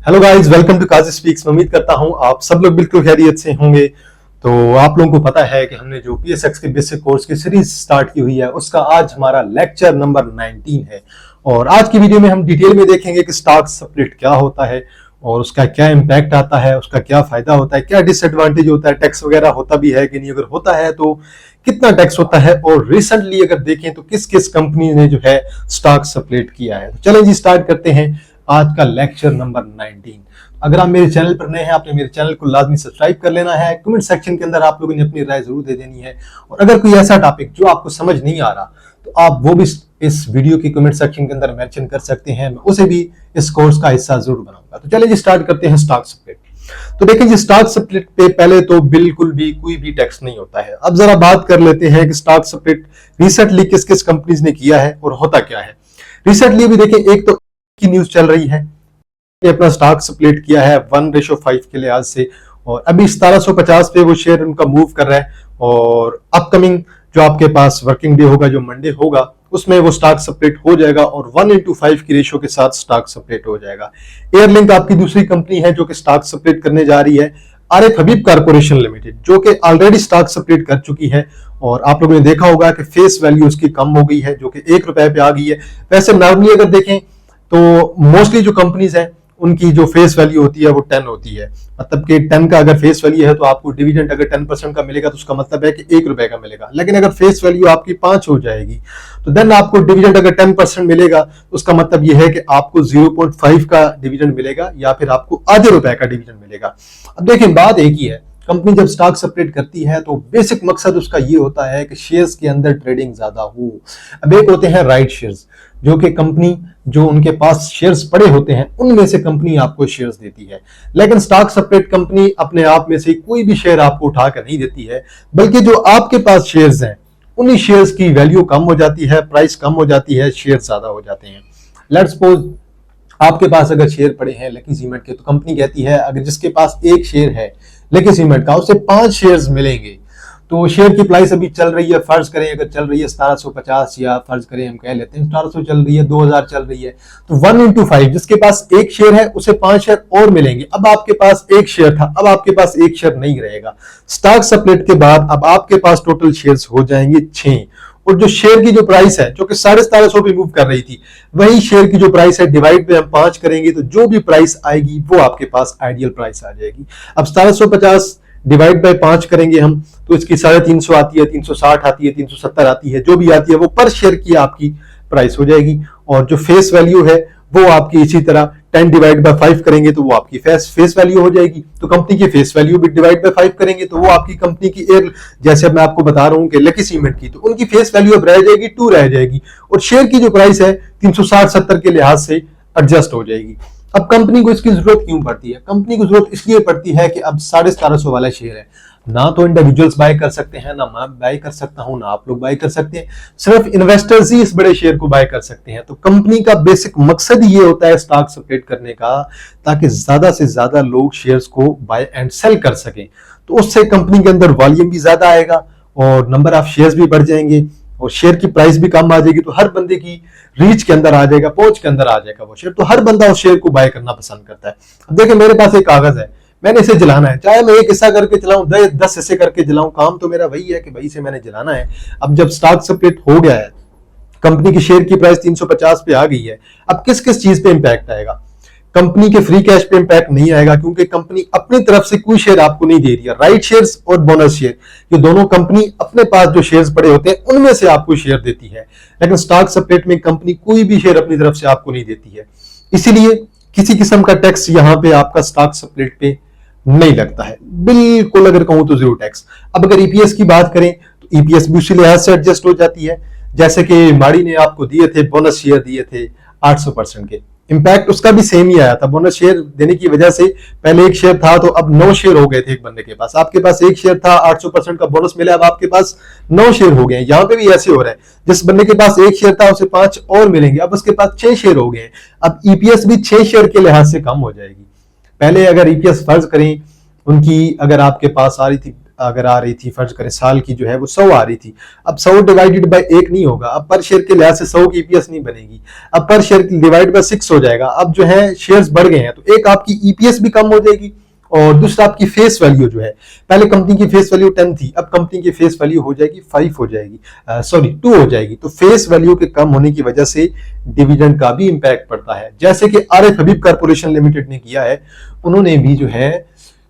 Hello guys, welcome to Kazi speaks. मैं उम्मीद करता हूं आप सब लोग बिल्कुल खैरियत से होंगे। तो आप लोगों को पता है कि हमने जो पीएसएक्स के बेसिक कोर्स की सीरीज स्टार्ट की हुई है उसका आज हमारा लेक्चर नंबर 19 है। और आज की वीडियो में हम डिटेल में देखेंगे कि स्टॉक स्प्लिट क्या होता है और उसका क्या इम्पैक्ट आता है, उसका क्या फायदा होता है, क्या डिसएडवांटेज होता है, टैक्स वगैरह होता भी है कि नहीं, अगर होता है तो कितना टैक्स होता है, और रिसेंटली अगर देखें तो किस किस कंपनी ने जो है स्टॉक स्प्लिट किया है। तो चलें जी, स्टार्ट करते हैं आज का लेक्चर नंबर 19। अगर आप मेरे चैनल पर नए हैं, आपने मेरे चैनल को लाजमी सब्सक्राइब कर लेना है। कमेंट सेक्शन के अंदर आप लोगों ने अपनी राय जरूर दे देनी है, और अगर कोई ऐसा टॉपिक जो आपको समझ नहीं आ रहा तो आप वो भी इस वीडियो की कमेंट सेक्शन के अंदर मेंशन कर सकते हैं। मैं उसे भी इस कोर्स का हिस्सा जरूर बनाऊंगा। तो चलिए जी, स्टार्ट करते हैं स्टॉक स्प्लिट। तो देखें जी, स्टॉक स्प्लिट पे पहले तो बिल्कुल भी कोई भी टैक्स नहीं होता है। अब जरा बात कर लेते हैं कि स्टॉक स्प्लिट रिसेंटली किस किस कंपनीज ने किया है और होता क्या है। रिसेंटली भी देखें, एक तो की न्यूज चल रही है, अपना स्टॉक स्प्लिट किया है 1:5 के लिहाज से, और अभी 1750 पे वो शेयर उनका मूव कर रहा है। और अपकमिंग जो आपके पास वर्किंग डे होगा, जो मंडे होगा, उसमें वो स्टॉक स्प्लिट हो जाएगा और 1:5 की रेशियो के साथ स्टॉक स्प्लिट हो जाएगा। एयरलिंक आपकी दूसरी कंपनी है जो कि स्टॉक स्प्लिट करने जा रही है। आरिफ हबीब कॉर्पोरेशन लिमिटेड जो कि ऑलरेडी स्टॉक स्प्लिट कर चुकी है, और आप लोगों ने देखा होगा कि फेस वैल्यू उसकी कम हो गई है, जो कि ₹1 पे आ गई है। वैसे नॉर्मली अगर देखें तो मोस्टली जो कंपनीज हैं उनकी जो फेस वैल्यू होती है वो 10 होती है। मतलब कि 10 का अगर फेस वैल्यू है तो आपको डिविडेंड अगर 10% का मिलेगा तो उसका मतलब है कि ₹1 का मिलेगा। लेकिन अगर फेस वैल्यू आपकी 5 हो जाएगी तो देन आपको डिविडेंड अगर 10% मिलेगा तो उसका मतलब यह है कि आपको 0.5 का डिविडेंड मिलेगा, या फिर आपको आधे रुपए का डिविडेंड मिलेगा। अब देखिए, बात एक ही है, कंपनी जब स्टॉक स्प्लिट करती है तो बेसिक मकसद उसका ये होता है कि शेयर्स के अंदर ट्रेडिंग ज्यादा हो। अब एक होते हैं राइट शेयर्स, जो कि कंपनी जो उनके पास शेयर्स पड़े होते हैं उनमें से कंपनी आपको शेयर्स देती है। लेकिन स्टॉक स्प्लिट कंपनी अपने आप में से कोई भी शेयर आपको उठाकर नहीं देती है, बल्कि जो आपके पास शेयर्स हैं उन्हीं शेयर्स की वैल्यू कम हो जाती है, प्राइस कम हो जाती है, शेयर ज्यादा हो जाते हैं। लेट्स सपोज आपके पास अगर शेयर पड़े हैं लकी सीमेंट के, तो कंपनी कहती है अगर जिसके पास एक शेयर है लकी सीमेंट का, उसे 5 शेयर्स मिलेंगे। तो शेयर की प्राइस अभी चल रही है, फर्ज करें अगर चल रही है 1750, या फर्ज करें हम कह लेते हैं 1700 चल रही है, 2000 चल रही है, तो 1:5 जिसके पास एक शेयर है उसे 5 शेयर और मिलेंगे। अब आपके पास एक शेयर था, अब आपके पास एक शेयर नहीं रहेगा। स्टॉक स्प्लिट के बाद अब आपके पास टोटल शेयर्स हो जाएंगे 6, और जो शेयर की जो प्राइस है जो कि 1750 पे मूव कर रही थी, वही शेयर की जो प्राइस है डिवाइड पे हम 5 करेंगे तो जो भी प्राइस आएगी वो आपके पास आइडियल प्राइस आ जाएगी। अब 1750 डिवाइड बाय 5 करेंगे हम तो इसकी 350 आती है, 360 आती है, 370 आती है, जो भी आती है वो पर शेयर की आपकी प्राइस हो जाएगी। और जो फेस वैल्यू है वो आपकी इसी तरह 10 डिवाइड बाय 5 करेंगे तो वो आपकी फेस वैल्यू हो जाएगी। तो कंपनी की फेस वैल्यू भी डिवाइड बाय 5 करेंगे तो वो आपकी कंपनी की एयर, जैसे मैं आपको बता रहा हूं कि लकी सीमेंट की, तो उनकी फेस वैल्यू अब रह जाएगी 2 रह जाएगी, और शेयर की जो प्राइस है 360-70 के लिहाज से एडजस्ट हो जाएगी। अब कंपनी को इसकी जरूरत क्यों पड़ती है? कंपनी को जरूरत इसलिए पड़ती है कि अब 1750 वाला शेयर है, ना तो इंडिविजुअल्स बाय कर सकते हैं, ना मैं बाय कर सकता हूं, ना आप लोग बाय कर सकते हैं, सिर्फ इन्वेस्टर्स ही इस बड़े शेयर को बाय कर सकते हैं। तो कंपनी का बेसिक मकसद ये होता है स्टॉक स्प्लिट करने का, ताकि ज्यादा से ज्यादा लोग शेयर्स को बाय एंड सेल कर सकें। तो उससे कंपनी के अंदर वॉल्यूम भी ज्यादा आएगा और नंबर ऑफ शेयर्स भी बढ़ जाएंगे, और शेयर की प्राइस भी कम आ जाएगी, तो हर बंदे की रीच के अंदर आ जाएगा, पहुंच के अंदर आ जाएगा वो शेयर, तो हर बंदा उस शेयर को बाय करना पसंद करता है। अब देखिए, मेरे पास एक कागज है, मैंने इसे जलाना है, चाहे मैं एक हिस्सा करके चलाऊं, 10 हिस्से करके जलाऊं, काम तो मेरा वही है कि भाई से मैंने जलाना है। अब जब स्टॉक स्प्लिट हो गया है, कंपनी की शेयर की प्राइस 350 पे आ गई है, अब किस किस चीज पे इंपैक्ट आएगा? कंपनी के फ्री कैश पे इंपैक्ट नहीं आएगा, क्योंकि कंपनी अपनी तरफ से कोई शेयर आपको नहीं दे रही है। राइट शेयर्स और बोनस शेयर, ये दोनों कंपनी अपने पास जो शेयर्स पड़े होते हैं उनमें से आपको शेयर देती है, लेकिन स्टॉक स्प्लिट में कंपनी कोई भी शेयर अपनी तरफ से आपको नहीं देती है। इसीलिए किसी किस्म का टैक्स यहां पे आपका स्टॉक स्प्लिट पे नहीं लगता है, बिल्कुल अगर कहूं तो जीरो टैक्स। अब अगर ईपीएस की बात करें तो ईपीएस भी उसी लिहाज से एडजस्ट हो जाती है, जैसे कि माड़ी ने आपको दिए थे बोनस शेयर, दिए थे 800% के, इंपैक्ट उसका भी सेम ही आया था। बोनस शेयर देने की वजह से पहले एक शेयर था तो अब 9 शेयर हो गए थे एक बंदे के पास, आपके पास एक शेयर था, 800% का बोनस मिला, अब आपके पास 9 शेयर हो गए। यहाँ पे भी ऐसे हो रहा है, जिस बंदे के पास एक शेयर था उसे 5 और मिलेंगे, अब उसके पास 6 शेयर हो गए। अब ईपीएस भी 6 शेयर के लिहाज से कम हो जाएगी। पहले अगर ईपीएस फर्ज करें उनकी, अगर आपके पास आ रही थी अगर आ रही थी, फर्ज करें साल की जो है वो 100 आ रही थी, अब 100 डिवाइडेड बाय 1 नहीं होगा, अब पर शेयर के लिहाज से 100 की ईपीएस नहीं बनेगी, अब पर शेयर डिवाइड बाय 6 हो जाएगा। अब जो है शेयर्स बढ़ गए हैं तो एक आपकी ईपीएस भी कम हो जाएगी और दूसरा आपकी फेस वैल्यू जो है, पहले कंपनी की फेस वैल्यू 10 थी, अब कंपनी की फेस वैल्यू हो जाएगी 5 हो जाएगी, सॉरी 2 हो जाएगी। तो फेस वैल्यू के कम होने की वजह से डिविडेंड का भी इंपैक्ट पड़ता है, जैसे कि आरिफ हबीब कॉर्पोरेशन लिमिटेड ने किया है। उन्होंने भी जो है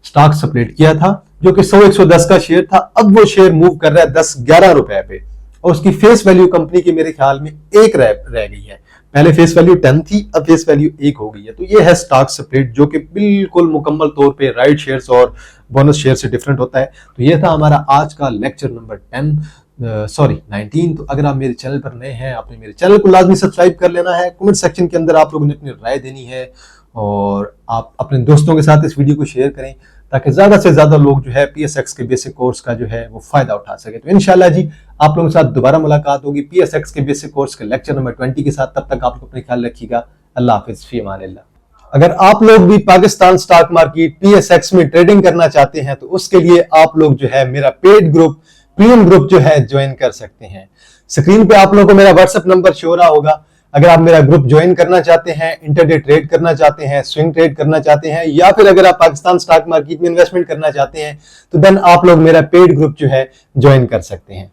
स्टॉक स्प्लिट किया था जो कि 100-110 का शेयर था, अब वो शेयर मूव कर रहा है 10-11 रुपए पे और उसकी फेस वैल्यू कंपनी की मेरे ख्याल में 1 रह गई है। पहले फेस वैल्यू 10 थी, अब फेस वैल्यू 1 हो गई है। तो ये है स्टॉक स्प्लिट जो कि बिल्कुल मुकम्मल तौर पे राइट शेयर्स और बोनस शेयर से डिफरेंट होता है। तो ये था हमारा आज का लेक्चर नंबर 19। तो अगर आप मेरे चैनल पर नए हैं, आपने मेरे चैनल को लाजमी सब्सक्राइब कर लेना है। कमेंट सेक्शन के अंदर आप लोगों ने अपनी राय देनी है और आप अपने दोस्तों के साथ इस वीडियो को शेयर करें ताकि ज्यादा से ज्यादा लोग जो है पीएसएक्स के बेसिक कोर्स का जो है वो फायदा उठा सके। तो इंशाल्लाह जी आप लोगों के साथ दोबारा मुलाकात होगी पीएसएक्स के बेसिक कोर्स के लेक्चर नंबर 20 के साथ। तब तक आप लोग अपने ख्याल रखिएगा। अल्लाह हाफिज, फी अमानिल्लाह। अगर आप लोग भी पाकिस्तान स्टॉक मार्केट पीएसएक्स में ट्रेडिंग करना चाहते हैं तो उसके लिए आप लोग जो है मेरा पेड ग्रुप, प्रीमियम ग्रुप जो है ज्वाइन कर सकते हैं। स्क्रीन पे आप लोगों को मेरा व्हाट्सएप नंबर शो रहा होगा। अगर आप मेरा ग्रुप ज्वाइन करना चाहते हैं, इंटरडे ट्रेड करना चाहते हैं, स्विंग ट्रेड करना चाहते हैं, या फिर अगर आप पाकिस्तान स्टॉक मार्केट में इन्वेस्टमेंट करना चाहते हैं तो देन आप लोग मेरा पेड ग्रुप जो है ज्वाइन कर सकते हैं।